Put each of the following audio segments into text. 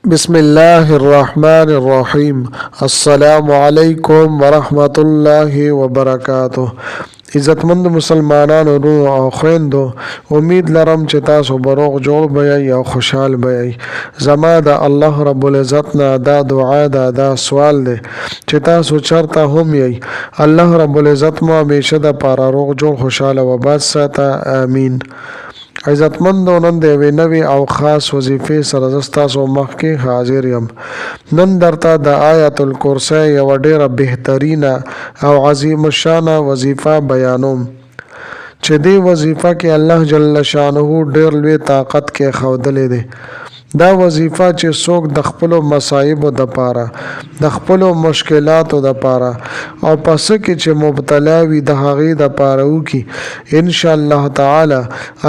بسم الله الرحمن الرحیم. السلام علیکم ورحمت الله وبرکاته. عزتمند مسلمانانو ورونو او خویندو، امید لرم چې تاسو به روغ جوړ بیئ او خوشحال بیئ. زما د الله رب العزت نه دا دعا ده، دا سوال دی چې تاسو چرته هم یئ، الله رب العزت مو همیشه د پاره روغ جوړ خوشحاله و باد ساته. آمین. عزتمندو، نن د یوې نوې او خاص وظیفې سره زه ستاسو مخکې حاضر یم. نن درته د آیت الکرسی یوه ډېره بهترینه او عظیم الشانه وظیفه بیانوم چې دې وظیفه کې الله جل شانه ډېر لوی طاقت کې ښودلی دی. دا وظیفه چې څوک د خپلو مصایبو دپاره، د خپلو مشکلاتو دپاره او په څه کې چې مبتلا وي د هغې دپاره وکړي، انشاءالله تعالی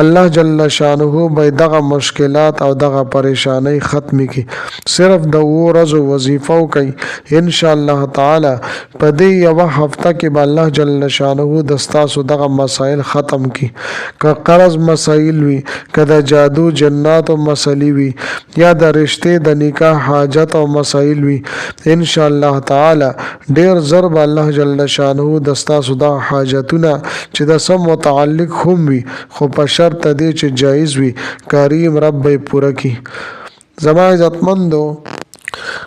الله جل شانه به دغه مشکلات او دغه پریشانۍ ختمې کړي. صرف د 7 ورځو وظیفه وکړئ، انشاءالله تعالی په دې یوه هفته کې به الله جل شانه د ستاسو دغه مسایل ختم کړي. که قرض مسایل وي، که د جادو جناتو مسلې وي، یا د رشتې د نکاح حاجت او مسائل وي، ان شاء الله تعالی ډیر زر به الله جل شانه د ستاسو د حاجتونه چې د سم متعلق هم وي، خو په شرط دی چې جایز وي، کریم رب به پوره کړي. زما عزتمندو،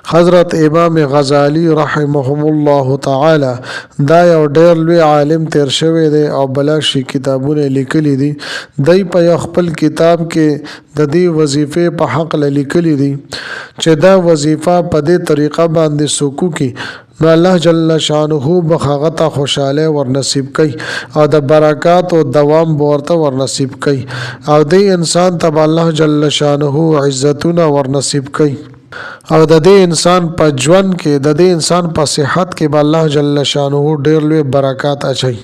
حضرت امام غزالی رحمهم الله تعالی دا یو ډیر لوی عالم تیر شوی دی او بلا شي کتابونه لیکلی دي. دی په خپل کتاب کې د دې وظیفې په حق لیکلی دي چې دا وظیفه په دې طریقه باندې سوکو کې نو الله جل شانه بخغه ته خوشاله ور نصیب کوي او د برکات او دوام ورته ور نصیب کوي او د انسان ته الله جل شانه عزتونه ور نصیب کوي او د دې انسان په ژوند کې، د دې انسان په صحت کې به الله جل شانه ډېر لوی برکات اچوي.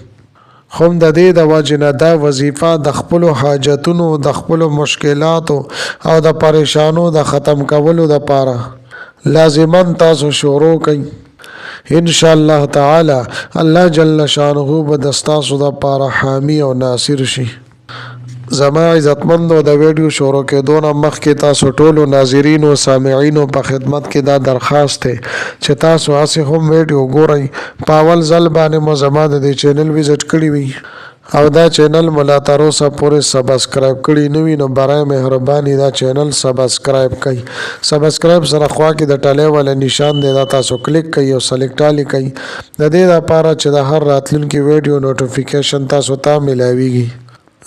خو د دې د وجې نه دا وظیفه د خپلو حاجتونو، د خپلو مشکلاتو او د پریشانو د ختم کولو دپاره لازماً تاسو شروع کړئ. ان شاء الله تعالی الله جل شانه به د ستاسو دپاره حامی او ناصر شي. زما عزتمندو، د ویډیو شروع کېدو نه مخکې تاسو ټولو ناظرینو سامعینو په خدمت کې دا درخواست دی چې تاسو هسې هم ویډیو ګورئ، په اول ځل باندې مو زما د دې چینل وزټ کړي وي او دا چینل مو لا تر اوسه پورې سبسکرایب کړي نه وي، نو برای مهرباني دا چینل سبسکرایب کړئ. سبسکرایب سره خوا کې د ټلۍ والا نشان دی، دا تاسو کلیک کړئ او سلیکټ لیکئ د دې لپاره چې د هر راتلونکي ویډیو نوټیفیکیشن تاسو ته ملاویږي.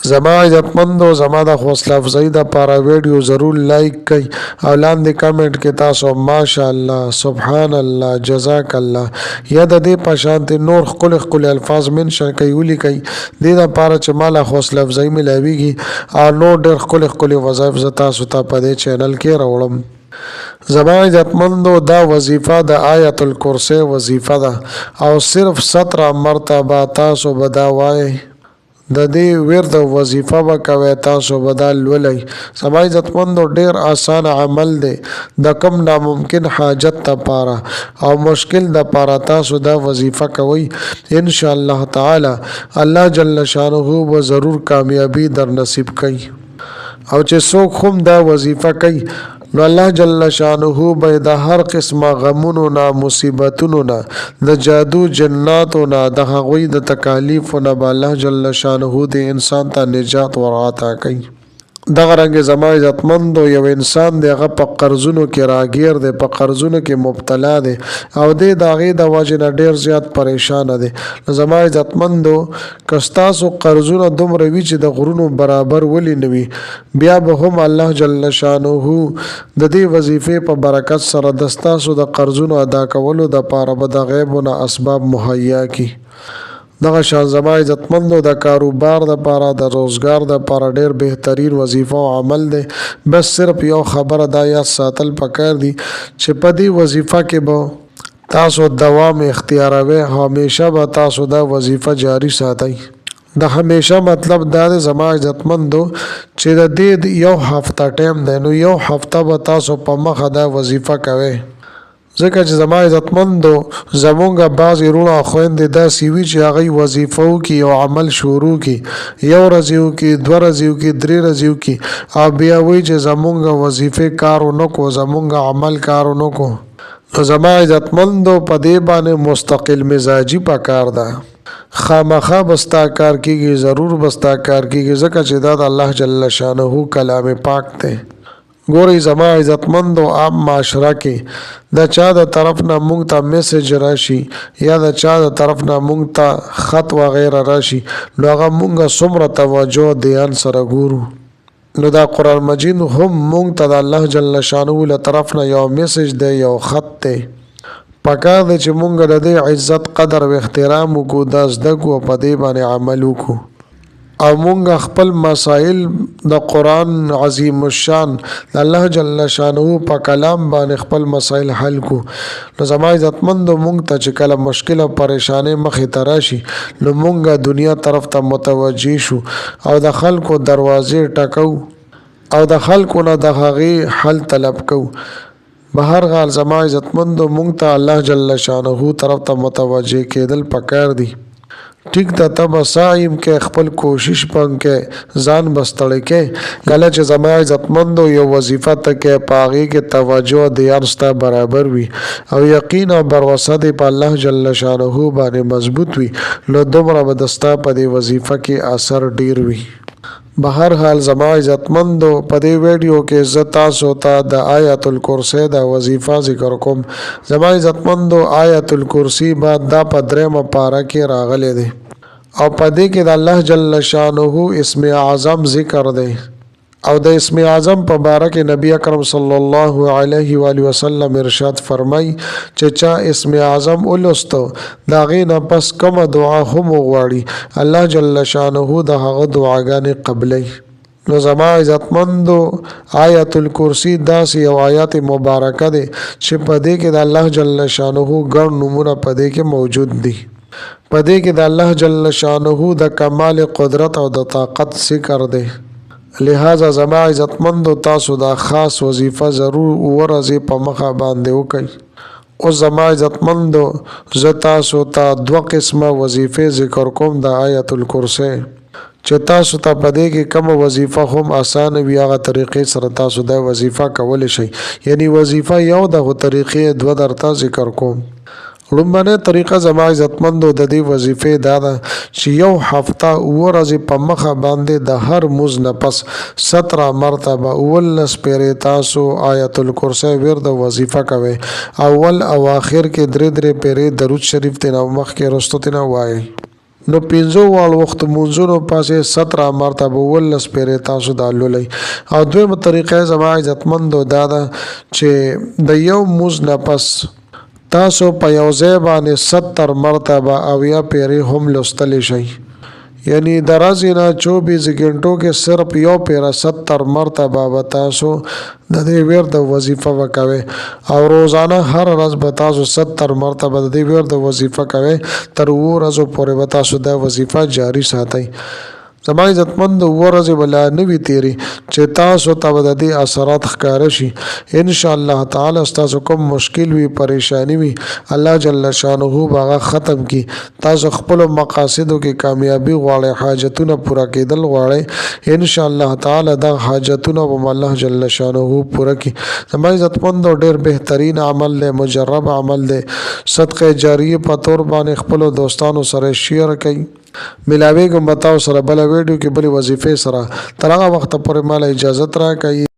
زما عزتمندو، زما د حوصله افزایی دپاره ویډیو ضرور لایک کړئ او لاندې کمنټ کې تاسو ماشاءالله، سبحان الله، جزاک الله یا د دې په شانتې نور ښکلي ښکلي الفاظ منشن کوي ولیکئ، دې دپاره چې ما له حوصله افزایی ملاویږي او نور ډېر ښکلي ښکلي وظایف زه تاسو ته په دې چینل کې راوړم. زما عزتمندو، دا وظیفه د آیت الکرسی وظیفه ده او صرف 17 مرتبه تاسو به دا وایئ. د دې ورد وظیفه به کوئ، تاسو به دا لولئ. زما عزتمندو، ډېر آسان عمل دی. د کم ناممکن حاجت دپاره او مشکل دپاره تاسو دا وظیفه کوئ، ان شاء الله تعالی الله جل شانه به ضرور کامیابی در نصیب کوي. او چې څوک هم دا وظیفه کوي نو الله جل شانه به د هر قسمه غمونو نه، مصیبتونو نه، د جادو جناتو نه، د هغوی د تکالیفو نه به الله جل شانه د انسان ته نجات ورعطا کوي. دغه رنګ زما عزتمندو، یو انسان دی هغه په قرضونو کې راګیر دی، په قرضونو کې مبتلا دی او دی د هغې د وجې نه ډېر زیات پریشانه دی. زما عزتمندو، که ستاسو قرضونه دومره وي چې د غرونو برابر ولې نه وي، بیا به هم الله جل شانه د دې وظیفې په برکت سره د ستاسو د قرضونو ادا کولو دپاره به د غیبو نه اسباب مهیا کړي. دغه شان زما عزتمندو، د کاروبار دپاره، د روزګار دپاره ډېر بهترین وظیفه او عمل دی. بس صرف یو خبره دا یاد ساتل پکار دي چې په دې وظیفه کې به تاسو دوام اختیاروئ، همیشه به تاسو دا وظیفه جاری ساتئ. د همیشه مطلب دا دی زما عزتمندو چې د دې یو هفته ټایم دی، نو یو هفته به تاسو په مخه دا وظیفه کوئ. ځکه چې زما عزتمندو زمونږ بعضې وروڼه او خویندې داسې وي چې هغوی وظیفه وکړي او عمل شروع کړي، یو ورځ یې وکړي، 2 ورځې یې وکړي، 3 ورځې یې وکړي او بیا وایي چې زمونږ وظیفې کار ونه کړو، زمونږ عمل کار ونه کړو. نو زما عزتمندو په دې باندې مستقل مزاجي پکار ده. خامخا بستا کار کیږي، ضرور بستا کار کیږي، ځکه چې دا د الله جل شانه کلام پاک دی. ګورئ زما عزتمندو عام معاشره کې د چا د طرف نه مونږ ته میسج راشي یا د چا د طرف نه مونږ ته خط وغیره راشي، نو هغه مونږ څومره توجه دیان سره ګورو. نو دا قرآن مجید هم مونږ ته د الله جل شانه له طرف نه یو میسج دی، یو خط دی. پکار دی چې مونږ د دې عزت قدر او احترام وکړو، دا زده کړو او په دې باندې عمل وکړو او مونږ خپل مسائل د قرآن عظیم الشان د الله جل شانه په کلام باندې خپل مسائل حل کو. نو زما عزتمندو مونږ ته چې کله مشکل او پریشانې مخې ته راشي، نو مونږ دنیا طرف ته متوجه شو او د خلکو دروازې ټکو او د خلکو نه د هغې حل طلب کو. بهر حال زما عزتمندو مونږ ته الله جل شانه طرف ته متوجه کېدل پکار دي. ٹھیک ته ته به سایم کې خپل کوشش پنګ کې ځان بستړی کې، کله چې زما عزتمندو یو وظیفه ته کې په هغې کې توجه دیان ستا برابر وي او یقین او بروسه دې په الله جل شانه باندې مضبوط وي، نو دومره به د ستا په دې وظیفه کې اثر ډیر وي. بهر حال زما عزتمندو په دې ویډیو کې زه تاسو ته د آیت الکرسی د وظیفه ذکر کوم. زما عزتمندو آیت الکرسی بعد دا په 3مه پاره کې راغلی دی او په دې کې د الله جل شانه اسم اعظم ذکر دی او د اسم اعظم په باره کې نبی اکرم صلی الله علیه و آله وسلم ارشاد فرمای چې چا اسم اعظم ولستو دا غي نه پس کومه دعا هم وغواړي الله جل شانه د هغه دعاګانې قبلای. نو زما عزتمندو آیت الکرسی داسې یو آیات مبارکه ده چې په دې کې د الله جل شانه ګڼ نمونه په دې کې موجود دي. په دې کې د الله جل شانه د کمال قدرت او د طاقت ذکر ده. لہذا زما عزتمندو تاسو دا خاص وظیفه ضرور ورځې په مخه باندې وکړئ. او زما عزتمندو زه تاسو ته 2 قسمه وظیفې ذکر کوم د آیت الکرسی چې تاسو ته په دې کې کوم وظیفه هم آسان وي، هغه طریقې سره تاسو دا وظیفه کولی شئ. یعنی وظیفه یو د طریقې 2 درته ذکر کوم. لومبنه طریقه زما عزتمندو د دې وظیفې دا ده چې یو هفته ورځې په مخه باندې د هر مز نه پس 17 مرتبه 19 پیرې تاسو آیت الکرسی ورد وظیفه کوي. اول او آخر کې 3 پیرې درود شریف تینا مخ کې رستو تینا وایي. نو 5 وال وخت منځونو پاسه 17 مرتبه 19 پیرې تاسو دا لولئ. او دویمه طریقه زما عزتمندو دا ده چې د یو مز نه پس تاسو په یو ځای باندې 70 مرتبه او یا پیرې هم لوستلی شئ. یعنی د ورځې نه 24 غنټو کې صرف یو پیره 70 مرتبه به تاسو د دې ورد وظیفه وکوي او روزانه هر ورځ به تاسو 70 مرتبه د دې ورد وظیفه کوي تر ورځو پورې به تاسو د وظیفه جاری ساتئ. زما عزتمند ورځ بلا نوی تیری چې تاسو ته د دې اثرات ښکار شي. ان شاء الله تعالی تاسو کوم مشکل وي پریشانی وي الله جل شانه باغه ختم کی. تاسو خپل مقاصدو کې کامیابی غواړئ، حاجتونه پورا کېدل غواړئ، ان شاء الله تعالی دا حاجتونه به الله جل شانه پورا کی. زما عزتمند ډېر بهترین عمل له مجرب عمل له صدقه جاریه په تور باندې خپل دوستانو سره شیر کړئ. ملاویږم بتاو سره بل ویډیو کې بل وظیفه سره. تر هغه وخت پورې مال اجازه راکړئ.